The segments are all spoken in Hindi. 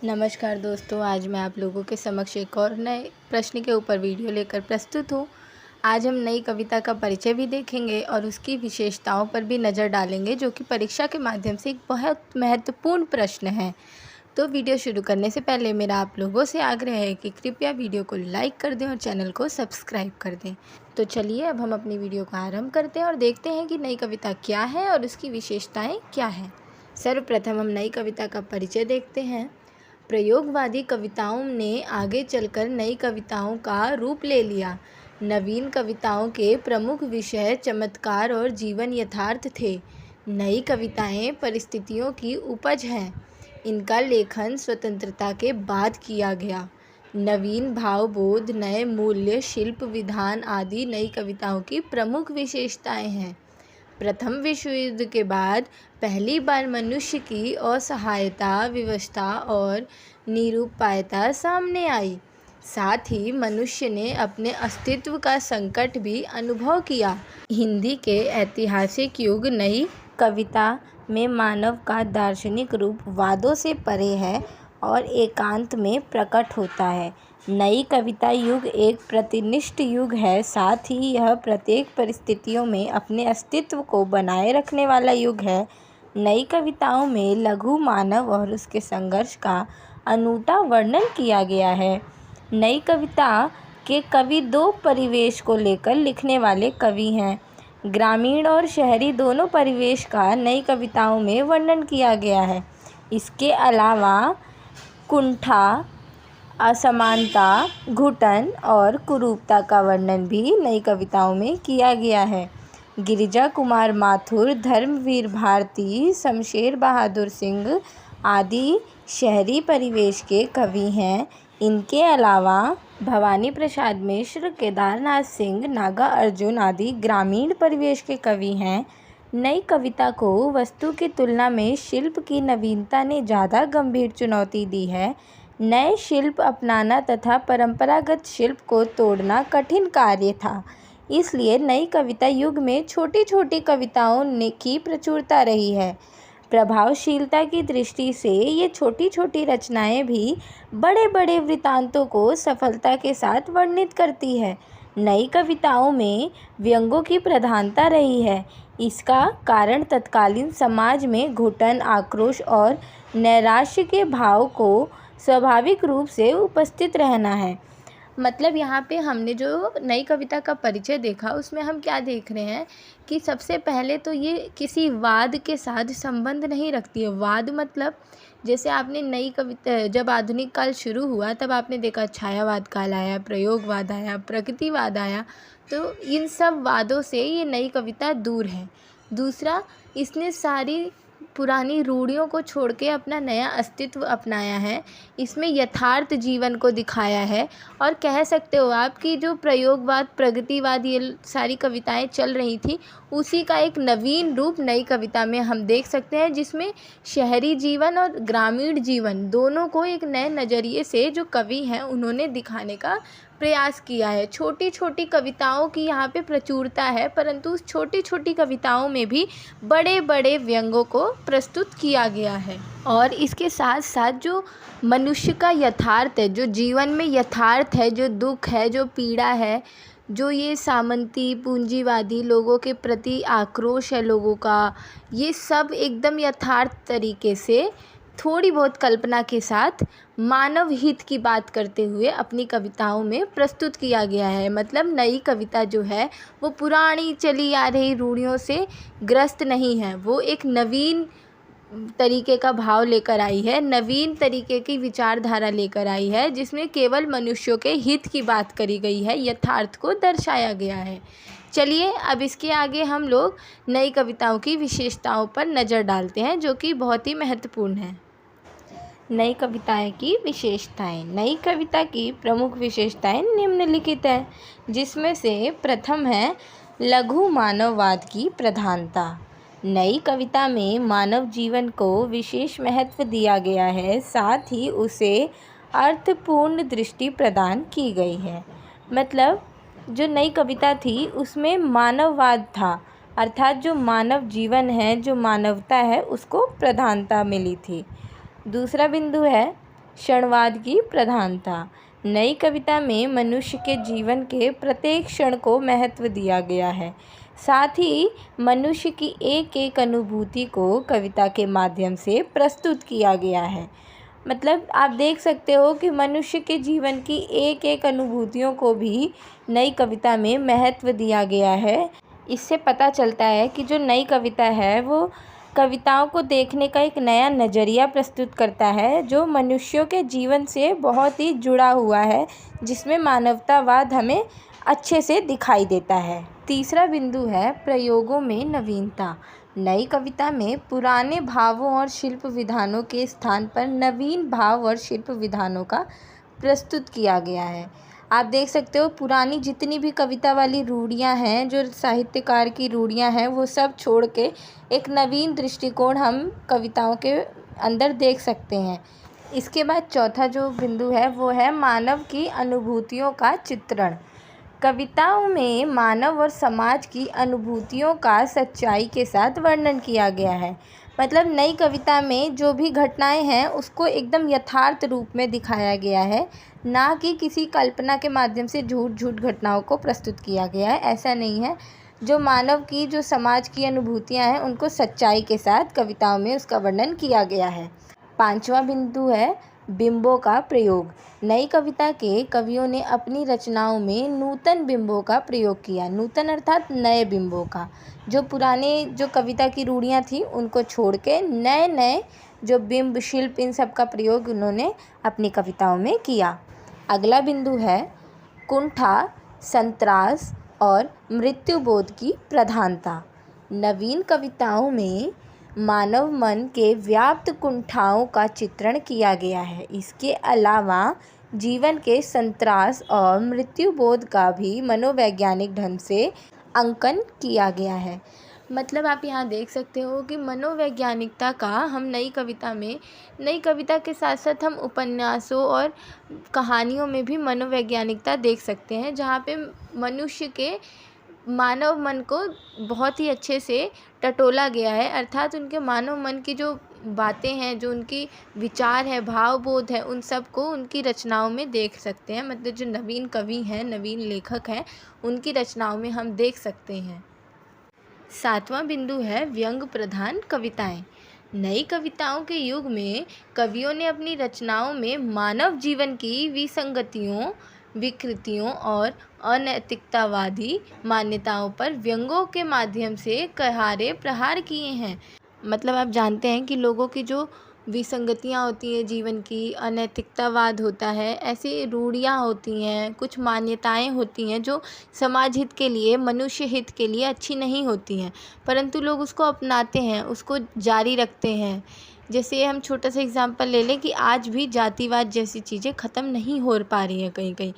नमस्कार दोस्तों, आज मैं आप लोगों के समक्ष एक और नए प्रश्न के ऊपर वीडियो लेकर प्रस्तुत हूँ। आज हम नई कविता का परिचय भी देखेंगे और उसकी विशेषताओं पर भी नज़र डालेंगे, जो कि परीक्षा के माध्यम से एक बहुत महत्वपूर्ण प्रश्न है। तो वीडियो शुरू करने से पहले मेरा आप लोगों से आग्रह है कि कृपया वीडियो को लाइक कर दें और चैनल को सब्सक्राइब कर दें। तो चलिए अब हम अपनी वीडियो का आरंभ करते हैं और देखते हैं कि नई कविता क्या है और उसकी विशेषताएँ क्या हैं। सर्वप्रथम हम नई कविता का परिचय देखते हैं। प्रयोगवादी कविताओं ने आगे चलकर नई कविताओं का रूप ले लिया। नवीन कविताओं के प्रमुख विषय चमत्कार और जीवन यथार्थ थे। नई कविताएं परिस्थितियों की उपज हैं। इनका लेखन स्वतंत्रता के बाद किया गया। नवीन भावबोध, नए मूल्य, शिल्प विधान आदि नई कविताओं की प्रमुख विशेषताएं हैं। प्रथम विश्व युद्ध के बाद पहली बार मनुष्य की असहायता, विवशता और निरुपायता सामने आई। साथ ही मनुष्य ने अपने अस्तित्व का संकट भी अनुभव किया। हिंदी के ऐतिहासिक युग नई कविता में मानव का दार्शनिक रूप वादों से परे है और एकांत में प्रकट होता है। नई कविता युग एक प्रतिनिष्ठ युग है, साथ ही यह प्रत्येक परिस्थितियों में अपने अस्तित्व को बनाए रखने वाला युग है। नई कविताओं में लघु मानव और उसके संघर्ष का अनूठा वर्णन किया गया है। नई कविता के कवि दो परिवेश को लेकर लिखने वाले कवि हैं। ग्रामीण और शहरी दोनों परिवेश का नई कविताओं में वर्णन किया गया है। इसके अलावा कुंठा, असमानता, घुटन और कुरूपता का वर्णन भी नई कविताओं में किया गया है। गिरिजा कुमार माथुर, धर्मवीर भारती, शमशेर बहादुर सिंह आदि शहरी परिवेश के कवि हैं। इनके अलावा भवानी प्रसाद मिश्र, केदारनाथ सिंह, नागा अर्जुन आदि ग्रामीण परिवेश के कवि हैं। नई कविता को वस्तु की तुलना में शिल्प की नवीनता ने ज़्यादा गंभीर चुनौती दी है। नए शिल्प अपनाना तथा परंपरागत शिल्प को तोड़ना कठिन कार्य था। इसलिए नई कविता युग में छोटी छोटी कविताओं की प्रचुरता रही है। प्रभावशीलता की दृष्टि से ये छोटी छोटी रचनाएं भी बड़े बड़े वृत्तांतों को सफलता के साथ वर्णित करती है। नई कविताओं में व्यंग्यों की प्रधानता रही है। इसका कारण तत्कालीन समाज में घुटन, आक्रोश और नैराश्य के भाव को स्वाभाविक रूप से उपस्थित रहना है। मतलब यहाँ पे हमने जो नई कविता का परिचय देखा, उसमें हम क्या देख रहे हैं कि सबसे पहले तो ये किसी वाद के साथ संबंध नहीं रखती है। वाद मतलब जैसे आपने नई कविता, जब आधुनिक काल शुरू हुआ तब आपने देखा छायावाद काल आया, प्रयोगवाद आया, प्रगतिवाद आया। तो इन सब वादों से ये नई कविता दूर है। दूसरा, इसने सारी पुरानी रूढ़ियों को छोड़ के अपना नया अस्तित्व अपनाया है। इसमें यथार्थ जीवन को दिखाया है और कह सकते हो आप कि जो प्रयोगवाद, प्रगतिवाद ये सारी कविताएं चल रही थी, उसी का एक नवीन रूप नई कविता में हम देख सकते हैं, जिसमें शहरी जीवन और ग्रामीण जीवन दोनों को एक नए नज़रिए से जो कवि हैं उन्होंने दिखाने का प्रयास किया है। छोटी छोटी कविताओं की यहाँ पे प्रचुरता है, परंतु उस छोटी छोटी कविताओं में भी बड़े बड़े व्यंग्यों को प्रस्तुत किया गया है। और इसके साथ साथ जो मनुष्य का यथार्थ है, जो जीवन में यथार्थ है, जो दुख है, जो पीड़ा है, जो ये सामंती पूंजीवादी लोगों के प्रति आक्रोश है लोगों का, ये सब एकदम यथार्थ तरीके से थोड़ी बहुत कल्पना के साथ मानव हित की बात करते हुए अपनी कविताओं में प्रस्तुत किया गया है। मतलब नई कविता जो है वो पुरानी चली आ रही रूढ़ियों से ग्रस्त नहीं है, वो एक नवीन तरीके का भाव लेकर आई है, नवीन तरीके की विचारधारा लेकर आई है, जिसमें केवल मनुष्यों के हित की बात करी गई है, यथार्थ को दर्शाया गया है। चलिए अब इसके आगे हम लोग नई कविताओं की विशेषताओं पर नज़र डालते हैं, जो कि बहुत ही महत्वपूर्ण है। नई कविताएं की विशेषताएं। नई कविता की प्रमुख विशेषताएं निम्नलिखित हैं, जिसमें से प्रथम है लघु मानववाद की प्रधानता। नई कविता में मानव जीवन को विशेष महत्व दिया गया है, साथ ही उसे अर्थपूर्ण दृष्टि प्रदान की गई है। मतलब जो नई कविता थी उसमें मानववाद था, अर्थात जो मानव जीवन है, जो मानवता है, उसको प्रधानता मिली थी। दूसरा बिंदु है क्षणवाद की प्रधानता। नई कविता में मनुष्य के जीवन के प्रत्येक क्षण को महत्व दिया गया है। साथ ही मनुष्य की एक एक अनुभूति को कविता के माध्यम से प्रस्तुत किया गया है। मतलब आप देख सकते हो कि मनुष्य के जीवन की एक एक अनुभूतियों को भी नई कविता में महत्व दिया गया है। इससे पता चलता है कि जो नई कविता है वो कविताओं को देखने का एक नया नज़रिया प्रस्तुत करता है, जो मनुष्यों के जीवन से बहुत ही जुड़ा हुआ है, जिसमें मानवतावाद हमें अच्छे से दिखाई देता है। तीसरा बिंदु है प्रयोगों में नवीनता। नई कविता में पुराने भावों और शिल्प विधानों के स्थान पर नवीन भाव और शिल्प विधानों का प्रस्तुत किया गया है। आप देख सकते हो पुरानी जितनी भी कविता वाली रूढ़ियाँ हैं, जो साहित्यकार की रूढ़ियाँ हैं, वो सब छोड़ के एक नवीन दृष्टिकोण हम कविताओं के अंदर देख सकते हैं। इसके बाद चौथा जो बिंदु है वो है मानव की अनुभूतियों का चित्रण। कविताओं में मानव और समाज की अनुभूतियों का सच्चाई के साथ वर्णन किया गया है। मतलब नई कविता में जो भी घटनाएं हैं उसको एकदम यथार्थ रूप में दिखाया गया है, ना कि किसी कल्पना के माध्यम से झूठ घटनाओं को प्रस्तुत किया गया है। ऐसा नहीं है। जो मानव की, जो समाज की अनुभूतियां हैं, उनको सच्चाई के साथ कविताओं में उसका वर्णन किया गया है। पांचवा बिंदु है बिंबों का प्रयोग। नई कविता के कवियों ने अपनी रचनाओं में नूतन बिंबों का प्रयोग किया। नूतन अर्थात नए बिंबों का। जो पुराने जो कविता की रूढ़ियाँ थी उनको छोड़ के नए नए जो बिंब, शिल्प, इन सब का प्रयोग उन्होंने अपनी कविताओं में किया। अगला बिंदु है कुंठा, संत्रास और मृत्युबोध की प्रधानता। नवीन कविताओं में मानव मन के व्याप्त कुंठाओं का चित्रण किया गया है। इसके अलावा जीवन के संत्रास और मृत्युबोध का भी मनोवैज्ञानिक ढंग से अंकन किया गया है। मतलब आप यहाँ देख सकते हो कि मनोवैज्ञानिकता का हम नई कविता के साथ साथ हम उपन्यासों और कहानियों में भी मनोवैज्ञानिकता देख सकते हैं, जहाँ पे मनुष्य के मानव मन को बहुत ही अच्छे से टटोला गया है। अर्थात उनके मानव मन की जो बातें हैं, जो उनकी विचार है, भाव बोध है, उन सब को उनकी रचनाओं में देख सकते हैं। मतलब जो नवीन कवि हैं, नवीन लेखक हैं, उनकी रचनाओं में हम देख सकते हैं। सातवां बिंदु है व्यंग प्रधान कविताएं। नई कविताओं के युग में कवियों ने अपनी रचनाओं में मानव जीवन की विसंगतियों, विकृतियों और अनैतिकतावादी मान्यताओं पर व्यंगों के माध्यम से करारे प्रहार किए हैं। मतलब आप जानते हैं कि लोगों की जो विसंगतियाँ होती हैं जीवन की, अनैतिकतावाद होता है, ऐसी रूढ़ियाँ होती हैं, कुछ मान्यताएं होती हैं जो समाज हित के लिए, मनुष्य हित के लिए अच्छी नहीं होती हैं, परंतु लोग उसको अपनाते हैं, उसको जारी रखते हैं। जैसे हम छोटा सा एग्जांपल ले लें कि आज भी जातिवाद जैसी चीज़ें ख़त्म नहीं हो पा रही हैं कहीं कहीं।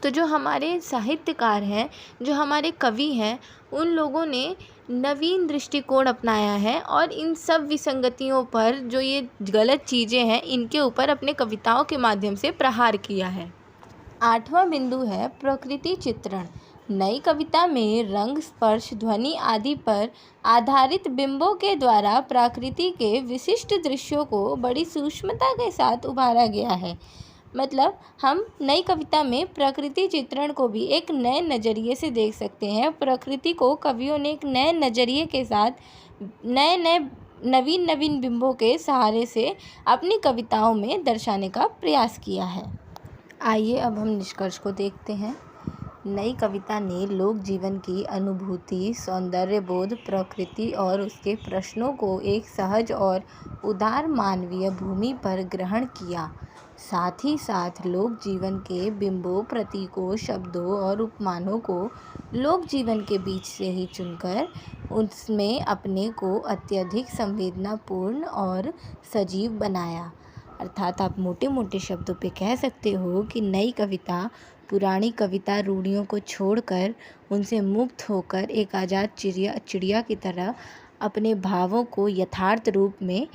तो जो हमारे साहित्यकार हैं, जो हमारे कवि हैं, उन लोगों ने नवीन दृष्टिकोण अपनाया है और इन सब विसंगतियों पर, जो ये गलत चीज़ें हैं, इनके ऊपर अपने कविताओं के माध्यम से प्रहार किया है। आठवां बिंदु है प्रकृति चित्रण। नई कविता में रंग, स्पर्श, ध्वनि आदि पर आधारित बिंबों के द्वारा प्रकृति के विशिष्ट दृश्यों को बड़ी सूक्ष्मता के साथ उभारा गया है। मतलब हम नई कविता में प्रकृति चित्रण को भी एक नए नज़रिए से देख सकते हैं। प्रकृति को कवियों ने एक नए नज़रिए के साथ नवीन बिंबों के सहारे से अपनी कविताओं में दर्शाने का प्रयास किया है। आइए अब हम निष्कर्ष को देखते हैं। नई कविता ने लोक जीवन की अनुभूति, सौंदर्य बोध, प्रकृति और उसके प्रश्नों को एक सहज और उदार मानवीय भूमि पर ग्रहण किया। साथ ही साथ लोक जीवन के बिंबों, प्रतीकों, शब्दों और उपमानों को लोक जीवन के बीच से ही चुनकर उसमें अपने को अत्यधिक संवेदनापूर्ण और सजीव बनाया। अर्थात आप मोटे मोटे शब्दों पे कह सकते हो कि नई कविता पुरानी कविता रूढ़ियों को छोड़कर, उनसे मुक्त होकर एक आज़ाद चिड़िया की तरह अपने भावों को यथार्थ रूप में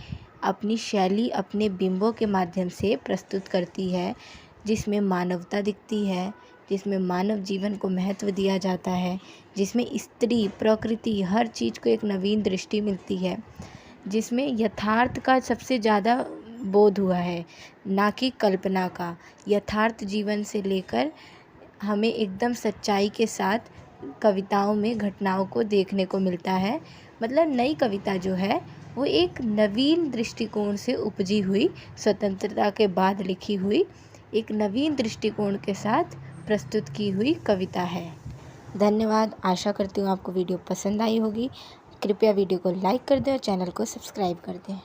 अपनी शैली, अपने बिंबों के माध्यम से प्रस्तुत करती है, जिसमें मानवता दिखती है, जिसमें मानव जीवन को महत्व दिया जाता है, जिसमें स्त्री, प्रकृति, हर चीज़ को एक नवीन दृष्टि मिलती है, जिसमें यथार्थ का सबसे ज़्यादा बोध हुआ है, ना कि कल्पना का। यथार्थ जीवन से लेकर हमें एकदम सच्चाई के साथ कविताओं में घटनाओं को देखने को मिलता है। मतलब नई कविता जो है वो एक नवीन दृष्टिकोण से उपजी हुई, स्वतंत्रता के बाद लिखी हुई एक नवीन दृष्टिकोण के साथ प्रस्तुत की हुई कविता है। धन्यवाद। आशा करती हूँ आपको वीडियो पसंद आई होगी। कृपया वीडियो को लाइक कर दें और चैनल को सब्सक्राइब कर दें।